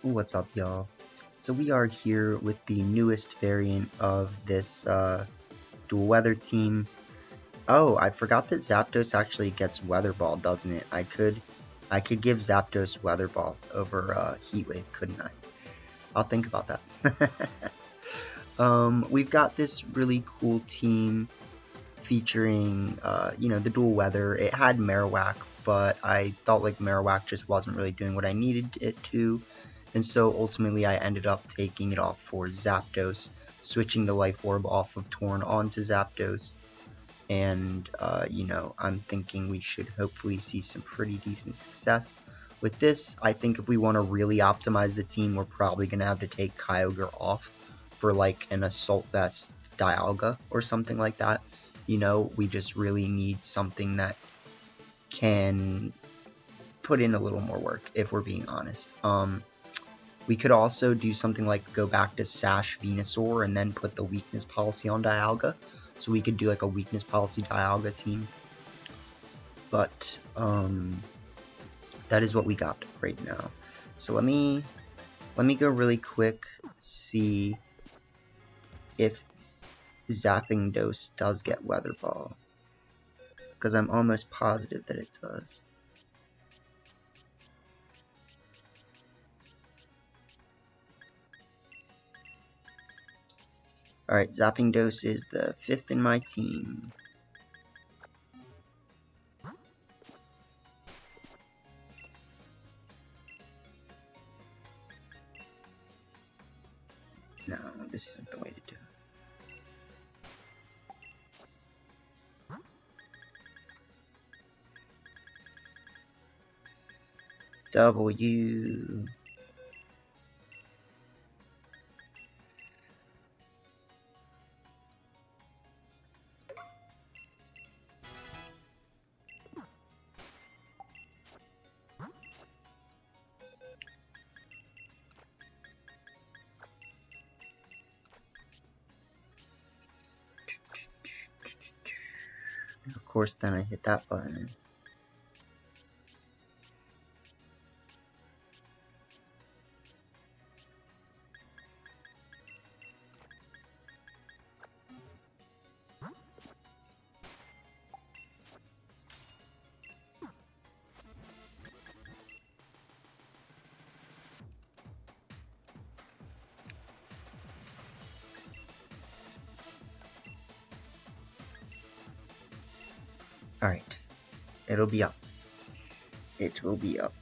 What's up, y'all? So we are here with the newest variant of this dual weather team. Oh, I forgot that Zapdos actually gets Weather Ball, doesn't it? I could give Zapdos Weather Ball over Heat Wave, couldn't I? I'll think about that. We've got this really cool team featuring the dual weather. It had Marowak, but I felt like Marowak just wasn't really doing what I needed it to. And so ultimately I ended up taking it off for Zapdos, switching the Life Orb off of Torn onto Zapdos. And, I'm thinking we should hopefully see some pretty decent success. With this, I think if we want to really optimize the team, we're probably going to have to take Kyogre off for like an Assault Vest Dialga or something like that. We just really need something that can put in a little more work, if we're being honest. We could also do something like go back to Sash Venusaur and then put the weakness policy on Dialga. So we could do like a weakness policy Dialga team. But that is what we got right now. So let me go really quick, see if Zapdos does get Weather Ball. Because I'm almost positive that it does. Alright, Zapdos is the 5th in my team. No, this isn't the way to do it. W. Of course, then I hit that button. Alright, it'll be up. It will be up.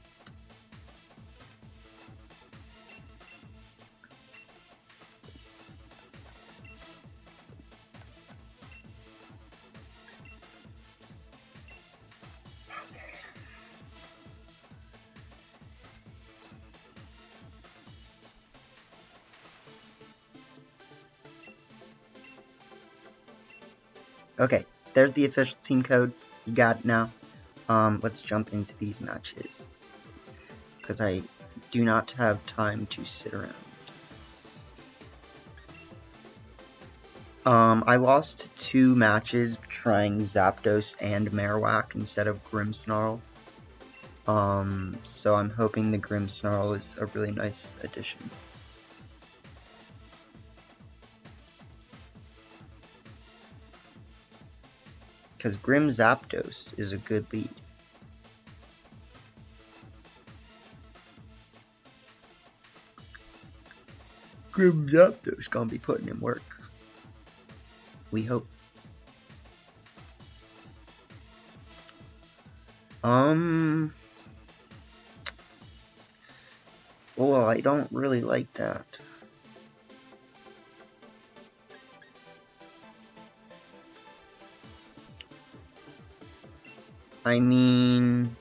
Okay, there's the official team code. You got it now. Let's jump into these matches, because I do not have time to sit around. I lost 2 matches trying Zapdos and Marowak instead of Grimmsnarl. So I'm hoping the Grimmsnarl is a really nice addition. Because Grim Zapdos is a good lead. Grim Zapdos gonna be putting in work. We hope. Well, I don't really like that. I mean,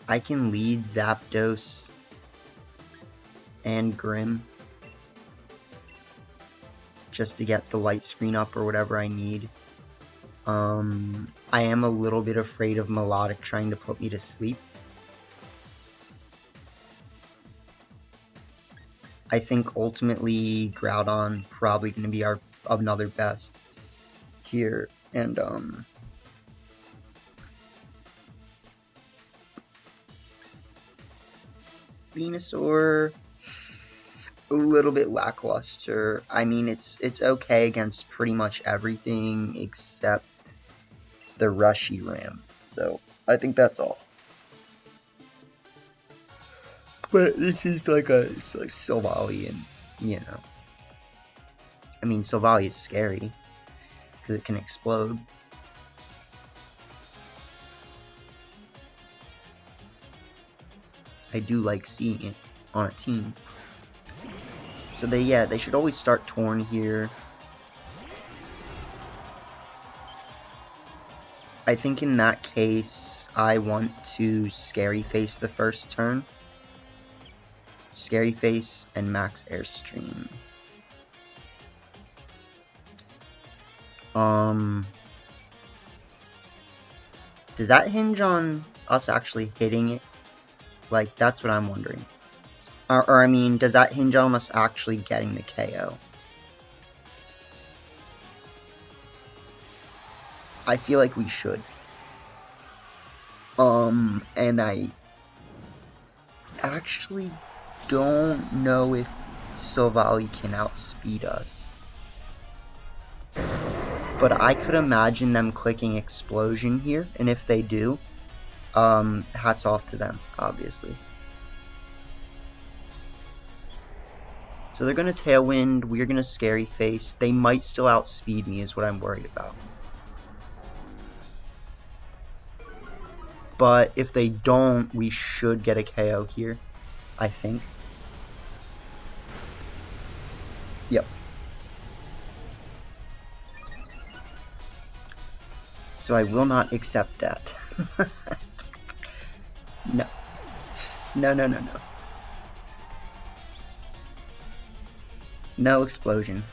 I can lead Zapdos and Grim just to get the light screen up or whatever I need. I am a little bit afraid of Melodic trying to put me to sleep. I think ultimately Groudon probably going to be our another best here, and Venusaur, a little bit lackluster. I mean, it's okay against pretty much everything except the Reshiram. So I think that's all. But this is like it's like Silvally, and you know, I mean, Silvally is scary because it can explode. I do like seeing it on a team. So they should always start Torn here. I think in that case, I want to Scary Face the first turn. Scary Face and Max Airstream. Does that hinge on us actually hitting it? Like, that's what I'm wondering. Or I mean, does that hinge on us actually getting the KO? I feel like we should. And I actually don't know if Silvally can outspeed us. But I could imagine them clicking Explosion here, and if they do, hats off to them, obviously. So they're going to Tailwind, we're going to Scary Face. They might still outspeed me is what I'm worried about. But if they don't, we should get a KO here, I think. Yep. So I will not accept that. No. No, no, no, no. No explosion.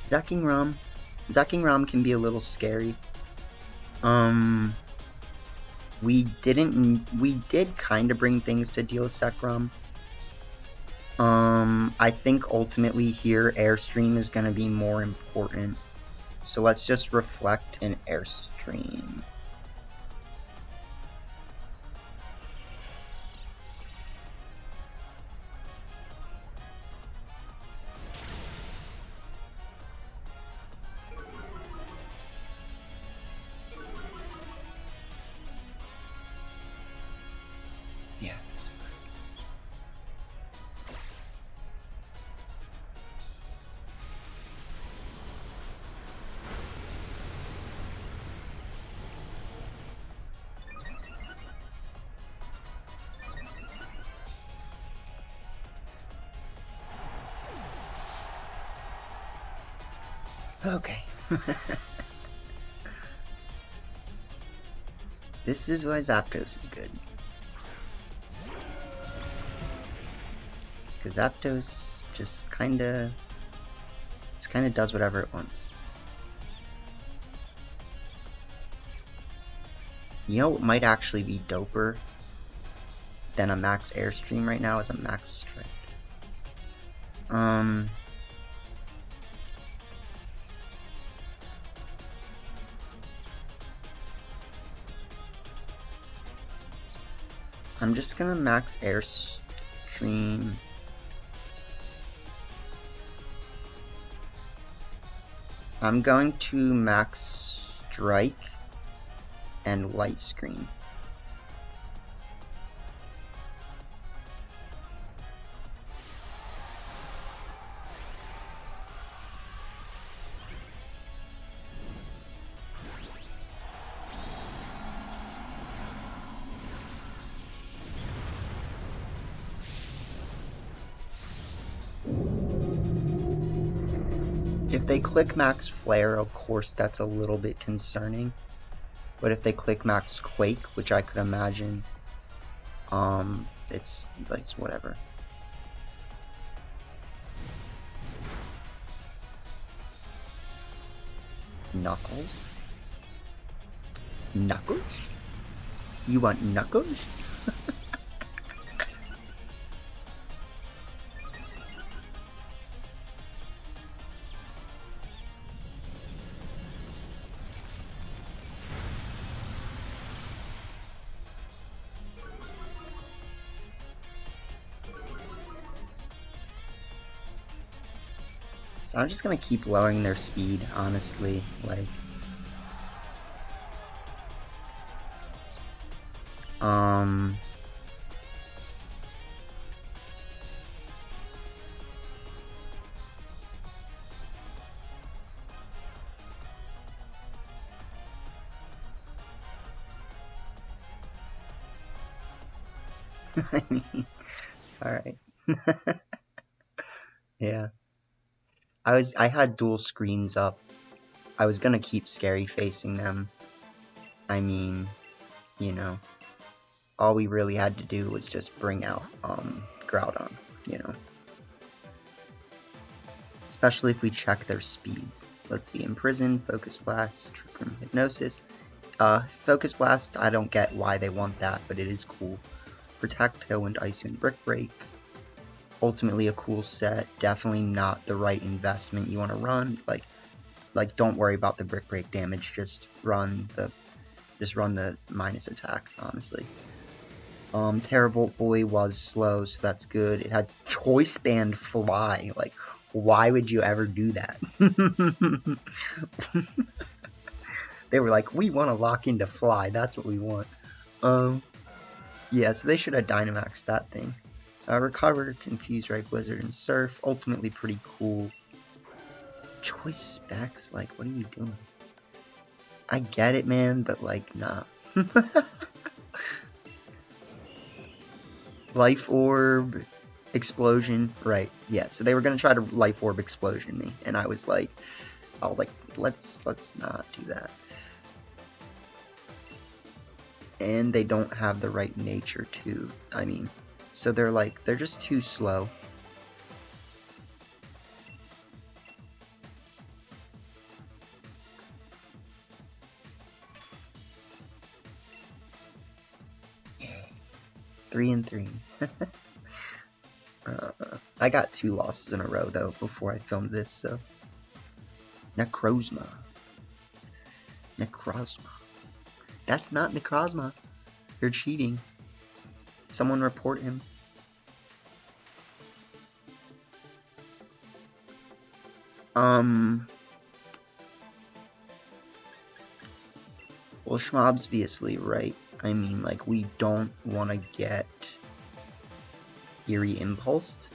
Zacking Rom can be a little scary. We did kind of bring things to deal with Zekrom. I think ultimately here Airstream is going to be more important. So let's just reflect an Airstream. Yeah, that's fine. Okay. This is why Zapdos is good. Because Zapdos just kinda does whatever it wants. You know what might actually be doper than a Max Airstream right now is a Max Strike. I'm just gonna Max Airstream. I'm going to Max Strike and Light Screen. If they click Max Flare, of course that's a little bit concerning. But if they click Max Quake, which I could imagine, it's like whatever. Knuckles? Knuckles? You want Knuckles? So I'm just gonna keep lowering their speed, honestly. Like, I mean, alright. Yeah. I had dual screens up. I was gonna keep scary facing them. I mean, you know, all we really had to do was just bring out, Groudon, you know. Especially if we check their speeds. Let's see, Imprison, Focus Blast, Trick Room, Hypnosis. Focus Blast, I don't get why they want that, but it is cool. Protect, Tailwind, Ice Wind, Brick Break. Ultimately a cool set, definitely not the right investment you want to run. Like don't worry about the Brick Break damage, just run the minus attack, honestly. Terrorbolt Boy was slow, so that's good. It had Choice Band Fly. Like, why would you ever do that? They were like, we want to lock into Fly. That's what we want. Yeah, so they should have Dynamaxed that thing. Recover, Confuse, Right Blizzard, and Surf. Ultimately pretty cool. Choice Specs? Like, what are you doing? I get it, man, but like, nah. Life Orb, Explosion, right, yeah, so they were gonna try to Life Orb Explosion me, and I was like, let's not do that. And they don't have the right nature too, I mean, so they're just too slow. Yeah. 3-3. I got 2 losses in a row though before I filmed this, so. Necrozma. That's not Necrozma. You're cheating. Someone report him. Well, Schmobviously, right? I mean, like, we don't want to get Eerie Impulsed.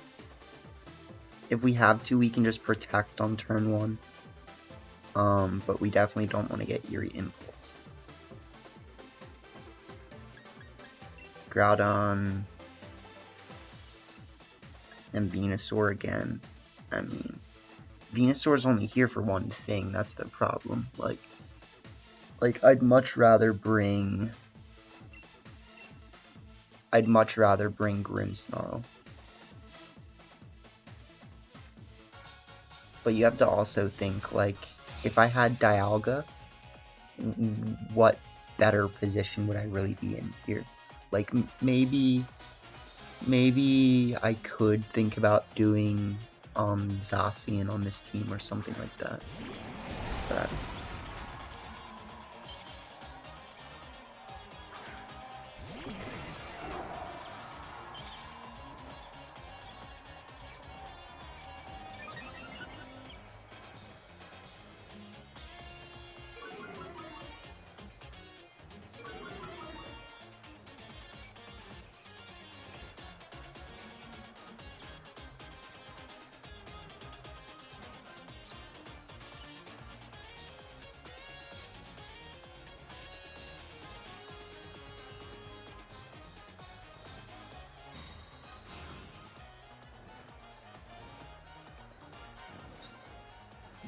If we have to, we can just Protect on turn 1. But we definitely don't want to get Eerie Impulse. Groudon and Venusaur again. I mean, Venusaur's only here for one thing, that's the problem. Like I'd much rather bring Grimmsnarl. But you have to also think, like, if I had Dialga, what better position would I really be in here? Like, maybe I could think about doing Zacian on this team or something like that. But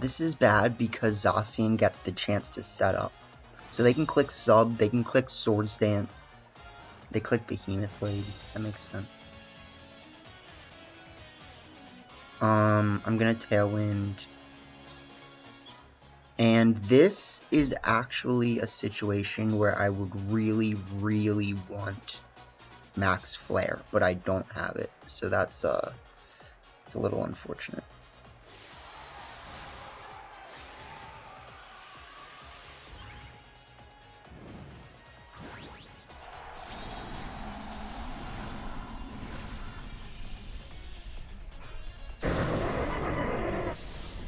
this is bad because Zacian gets the chance to set up. So they can click Sub, they can click Swords Dance, they click Behemoth Blade. That makes sense. I'm gonna Tailwind. And this is actually a situation where I would really, really want Max Flare, but I don't have it. So that's it's a little unfortunate.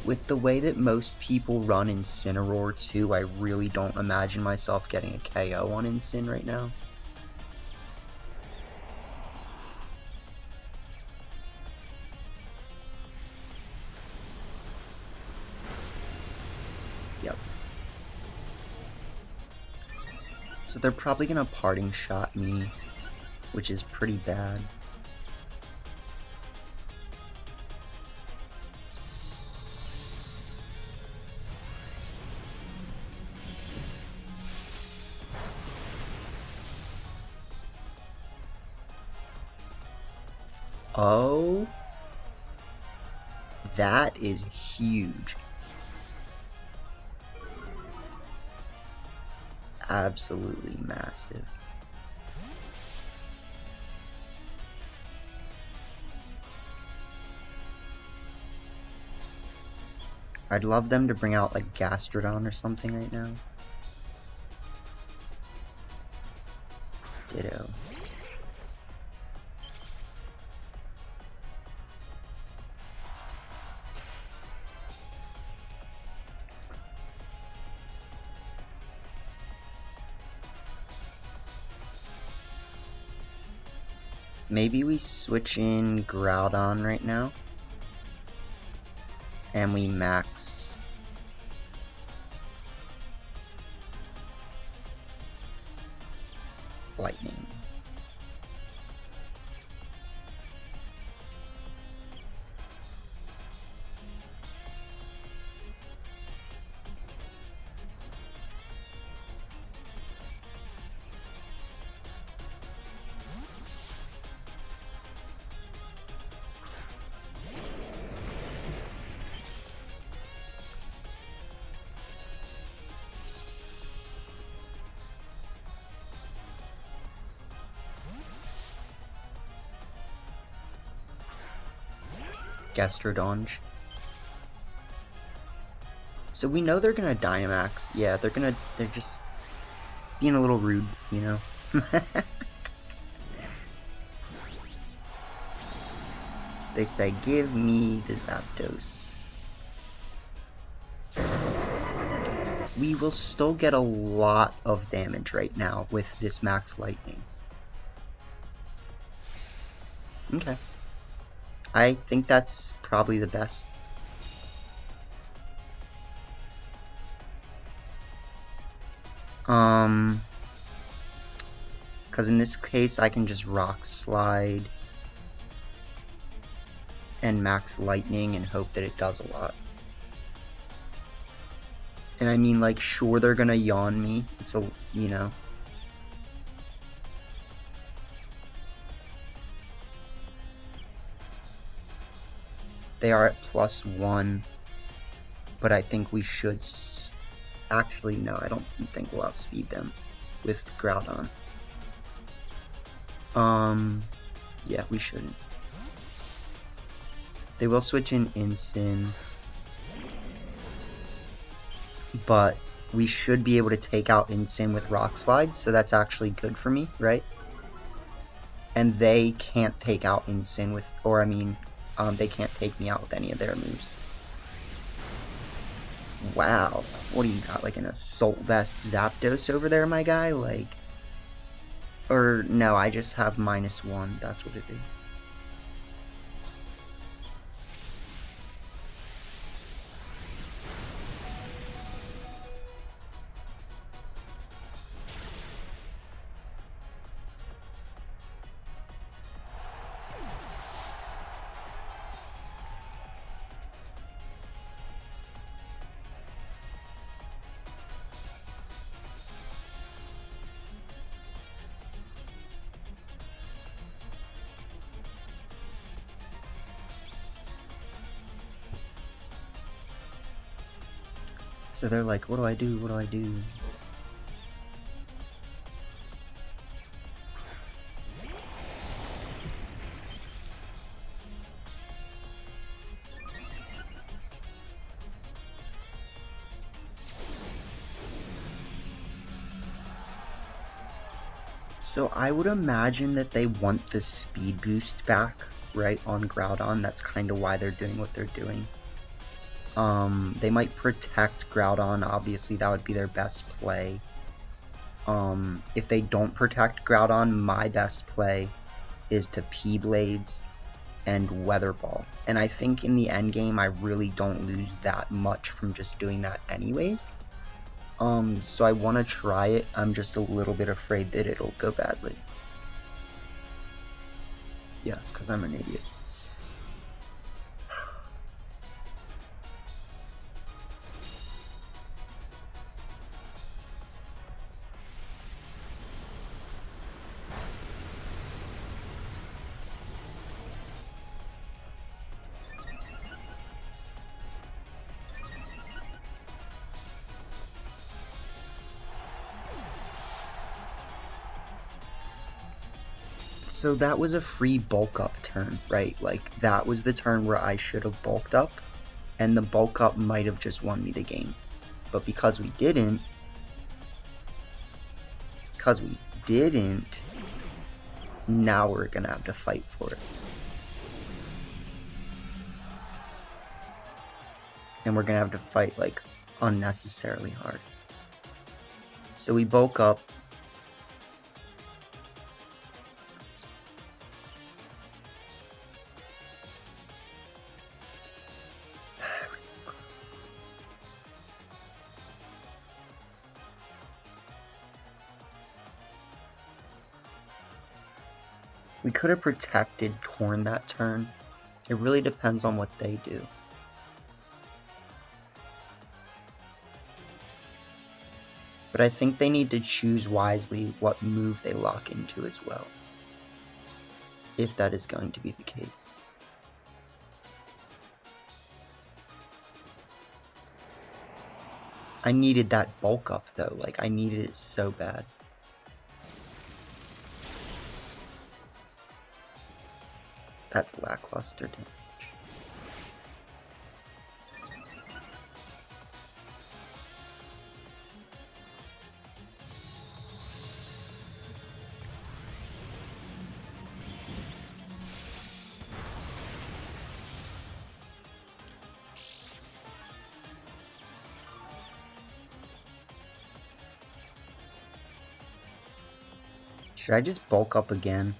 With the way that most people run Incineroar too, I really don't imagine myself getting a KO on Incin right now. Yep. So they're probably gonna parting shot me, which is pretty bad. Oh, that is huge. Absolutely massive. I'd love them to bring out like Gastrodon or something right now. Ditto. Maybe we switch in Groudon right now. And we max Lightning. Gastrodon. So we know they're gonna Dynamax. Yeah, they're just being a little rude, you know? They say, give me the Zapdos. We will still get a lot of damage right now with this max lightning. Okay. I think that's probably the best. Because in this case I can just Rock Slide and max lightning and hope that it does a lot. And I mean, like, sure, they're gonna yawn me. It's a, you know. They are at +1, but I think we should. Actually, no, I don't think we'll outspeed them with Groudon. Yeah, we shouldn't. They will switch in Incin, but we should be able to take out Incin with Rock Slide, so that's actually good for me, right? And they can't take out Incin with, or I mean, they can't take me out with any of their moves. Wow, what do you got, like an Assault Vest Zapdos over there, my guy? Like, or no, I just have -1, that's what it is. So they're like, what do I do? What do I do? So I would imagine that they want the speed boost back, right, on Groudon. That's kind of why they're doing what they're doing. They might protect Groudon, obviously that would be their best play. If they don't protect Groudon, my best play is to P-Blades and Weather Ball. And I think in the end game, I really don't lose that much from just doing that anyways. So I want to try it. I'm just a little bit afraid that it'll go badly. Yeah, because I'm an idiot. So that was a free bulk up turn, right? Like, that was the turn where I should have bulked up, and the bulk up might have just won me the game. But because we didn't, now we're gonna have to fight for it. And we're gonna have to fight, like, unnecessarily hard. So we bulk up. We could have protected Torn that turn. It really depends on what they do. But I think they need to choose wisely what move they lock into as well, if that is going to be the case. I needed that bulk up though, like I needed it so bad. That's lackluster damage. Should I just bulk up again?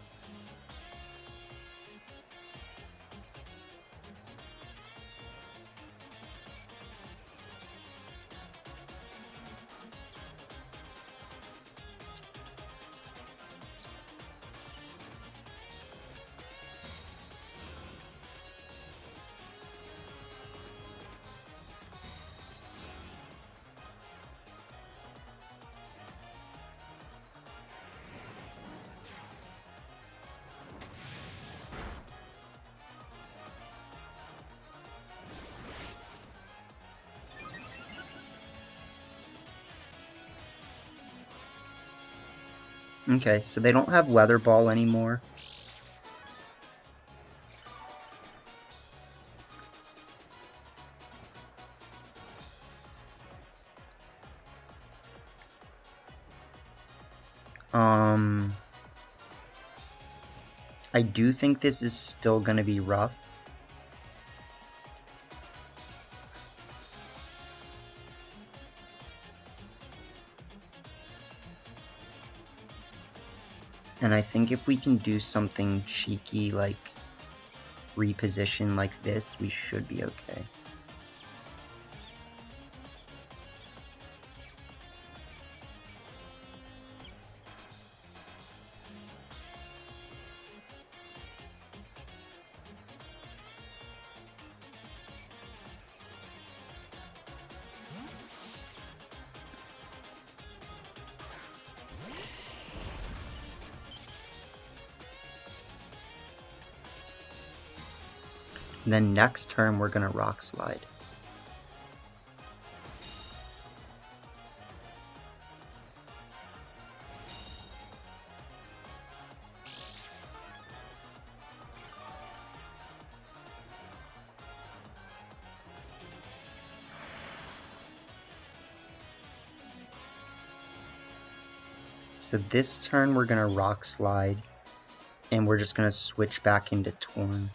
Okay, so they don't have Weather Ball anymore. I do think this is still going to be rough. And I think if we can do something cheeky like reposition like this, we should be okay. And then next turn we're gonna Rock Slide. So this turn we're gonna Rock Slide, and we're just gonna switch back into Torn.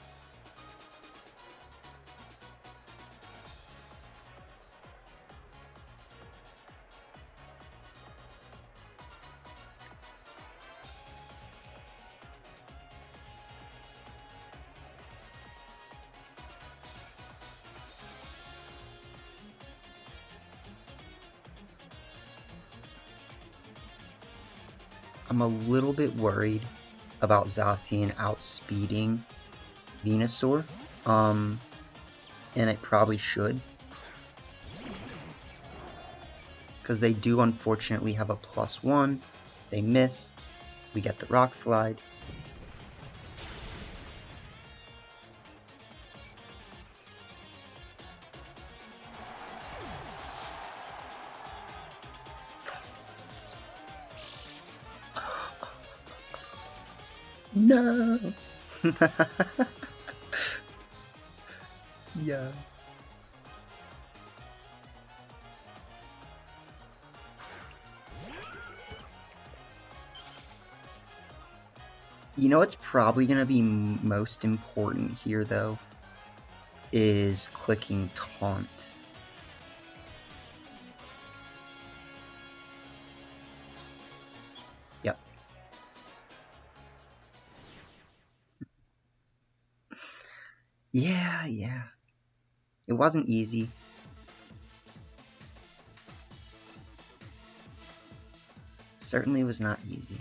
I'm a little bit worried about Zacian outspeeding Venusaur, and it probably should, because they do unfortunately have a +1. They miss. We get the Rock Slide. No! Yeah. You know what's probably going to be most important here, though, is clicking Taunt. Yep. Yeah. It wasn't easy. Certainly was not easy.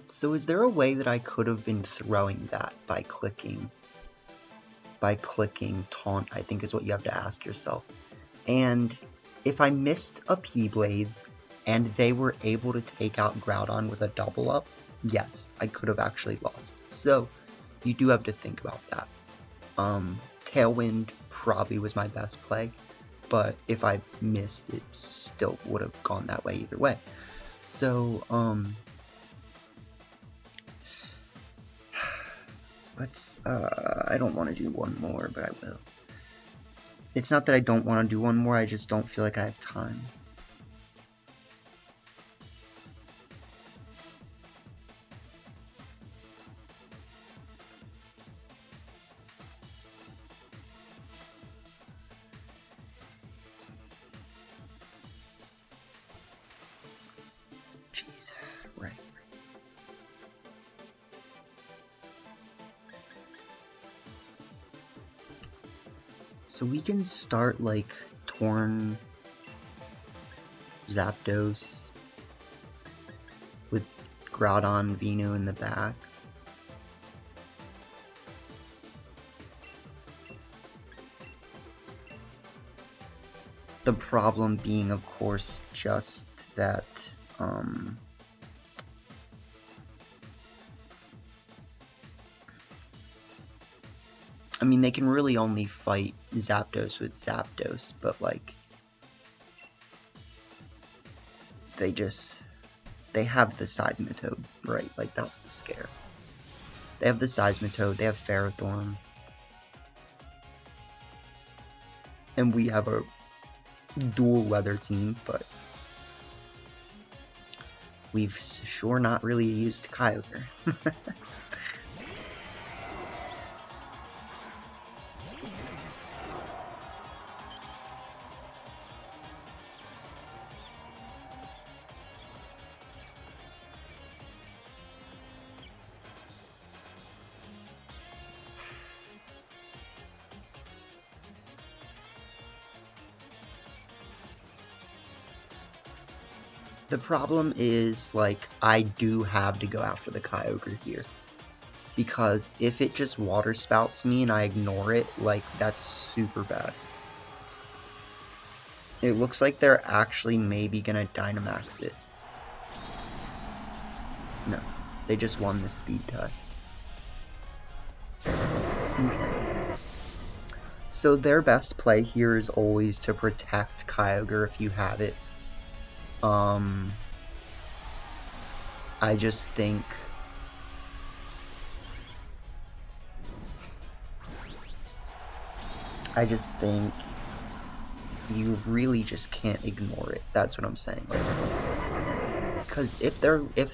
So is there a way that I could have been throwing that by clicking Taunt, I think is what you have to ask yourself. And if I missed a P-Blades and they were able to take out Groudon with a double up, yes, I could have actually lost. So you do have to think about that. Tailwind probably was my best play, but if I missed, it still would have gone that way either way. So, let's, I don't want to do one more, but I will. It's not that I don't want to do one more, I just don't feel like I have time. Jeez, right. So we can start like Torn, Zapdos with Groudon, Venu in the back. The problem being, of course, just that I mean, they can really only fight Zapdos with Zapdos, but like, they have the Seismitoad, right? Like, that's the scare. They have the Seismitoad, they have Ferrothorn. And we have a dual weather team, but we've sure not really used Kyogre. The problem is, like, I do have to go after the Kyogre here. Because if it just water spouts me and I ignore it, like, that's super bad. It looks like they're actually maybe gonna Dynamax it. No, they just won the speed tie. Okay. So their best play here is always to protect Kyogre if you have it. I just think you really just can't ignore it. That's what I'm saying. Because if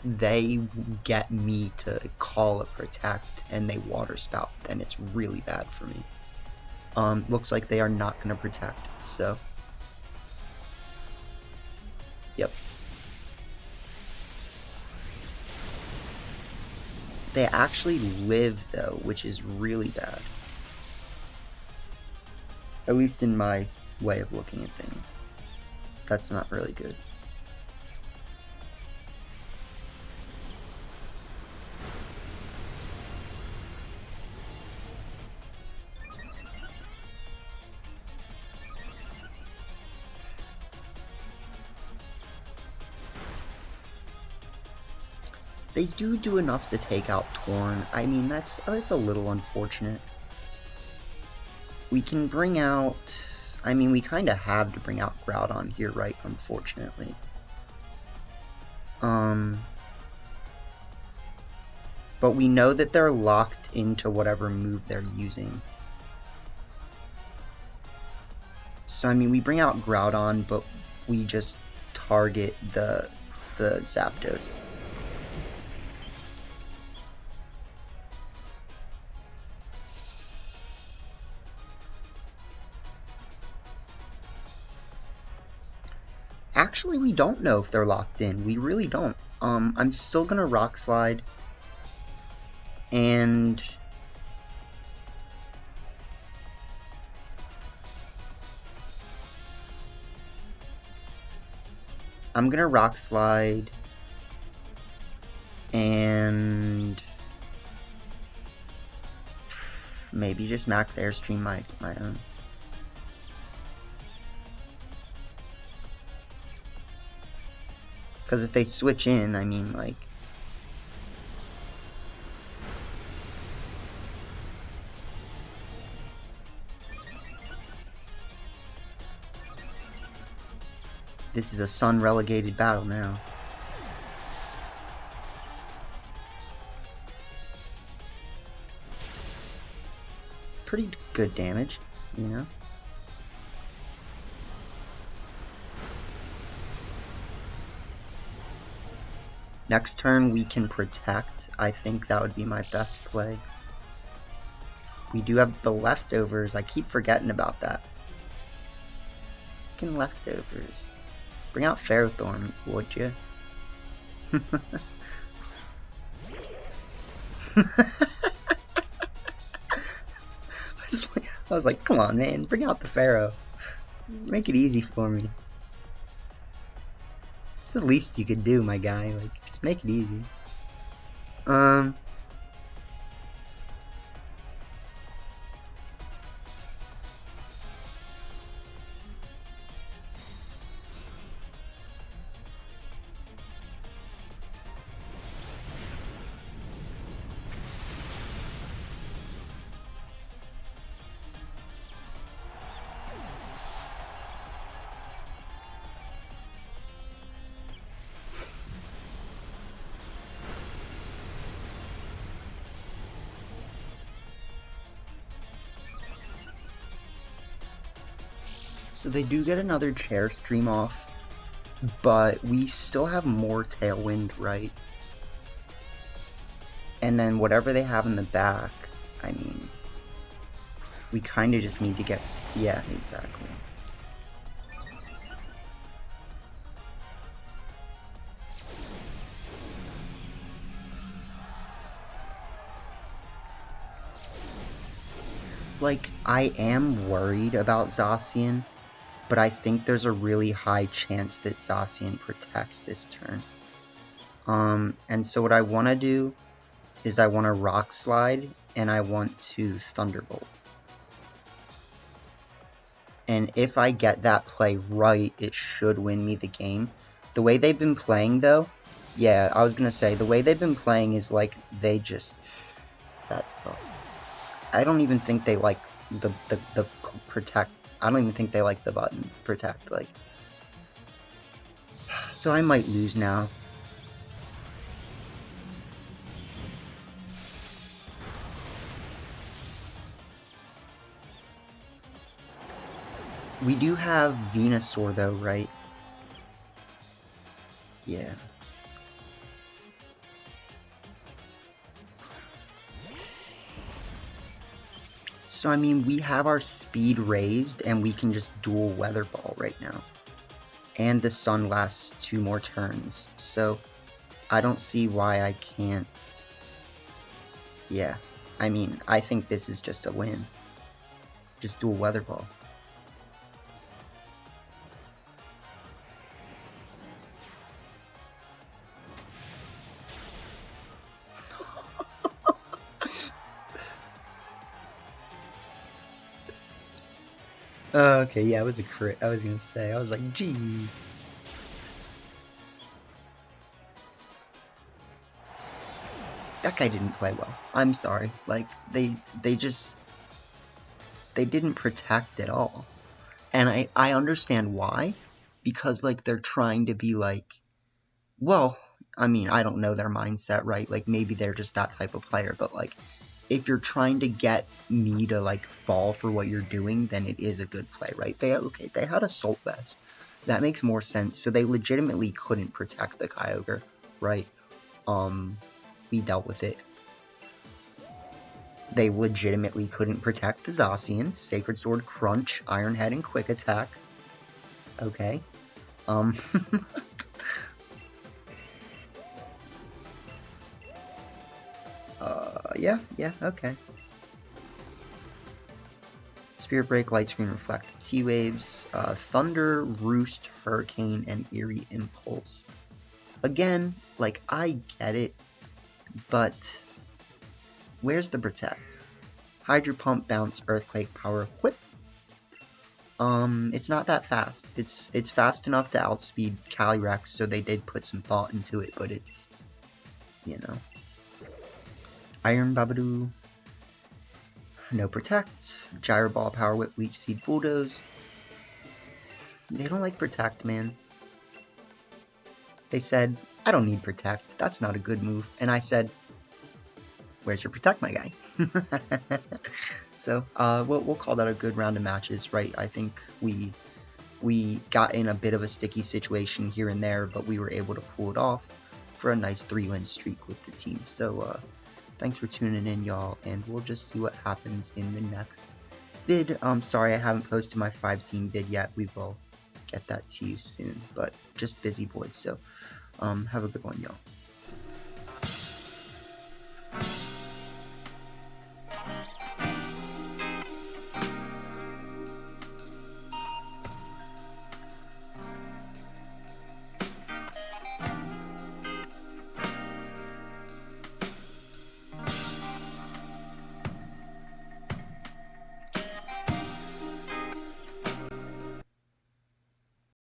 they get me to call a protect and they water spout, then it's really bad for me. Looks like they are not gonna protect, so yep. They actually live though, which is really bad. At least in my way of looking at things. That's not really good. They do enough to take out Torn. I mean, that's a little unfortunate. We can bring out... I mean, we kind of have to bring out Groudon here, right? Unfortunately. But we know that they're locked into whatever move they're using. So, I mean, we bring out Groudon, but we just target the Zapdos. Actually, we don't know if they're locked in. We really don't. I'm still gonna Rock Slide. And... I'm gonna Rock Slide. And... maybe just Max Airstream my own. Because if they switch in, I mean, like... this is a sun-relegated battle now. Pretty good damage, you know? Next turn we can protect. I think that would be my best play. We do have the leftovers. I keep forgetting about that. Fucking leftovers. Bring out Ferrothorn, would you? I was like, come on, man. Bring out the Pharaoh. Make it easy for me. It's the least you could do, my guy. Like, just make it easy. So they do get another Chair Stream off, but we still have more Tailwind, right? And then whatever they have in the back, I mean, we kind of just need to get... yeah, exactly. Like, I am worried about Zacian, but I think there's a really high chance that Zacian protects this turn. And so what I want to do is I want to Rock Slide, and I want to Thunderbolt. And if I get that play right, it should win me the game. The way they've been playing, though, yeah, I was going to say, the way they've been playing is like, they just... that sucks. I don't even think they like the protect. I don't even think they like the button protect. Like, so I might lose now. We do have Venusaur though, right? Yeah. So, I mean, we have our speed raised, and we can just dual Weather Ball right now. And the sun lasts 2 more turns, so I don't see why I can't. Yeah, I mean, I think this is just a win. Just dual Weather Ball. Okay, yeah, it was a crit. I was gonna say, I was like, jeez. That guy didn't play well. I'm sorry. Like, they just, they didn't protect at all. And I understand why. Because, like, they're trying to be like, well, I mean, I don't know their mindset, right? Like, maybe they're just that type of player, but, like, if you're trying to get me to, like, fall for what you're doing, then it is a good play, right? They had Assault Vest. That makes more sense. So they legitimately couldn't protect the Kyogre, right? We dealt with it. They legitimately couldn't protect the Zacian. Sacred Sword, Crunch, Iron Head, and Quick Attack. Okay. Yeah, okay. Spirit Break, Light Screen, Reflect, T-Waves, Thunder, Roost, Hurricane, and Eerie Impulse. Again, like, I get it, but where's the Protect? Hydro Pump, Bounce, Earthquake, Power, Whip. It's not that fast. It's fast enough to outspeed Calyrex, so they did put some thought into it, but it's, you know. Iron Babadoo. No Protect. Gyro Ball, Power Whip, Leech Seed, Bulldoze. They don't like Protect, man. They said, I don't need Protect. That's not a good move. And I said, where's your Protect, my guy? So, we'll call that a good round of matches, right? I think we got in a bit of a sticky situation here and there, but we were able to pull it off for a nice 3-win streak with the team. So, thanks for tuning in, y'all, and we'll just see what happens in the next bid. Sorry I haven't posted my 5-team bid yet. We will get that to you soon, but just busy boys, so have a good one, y'all.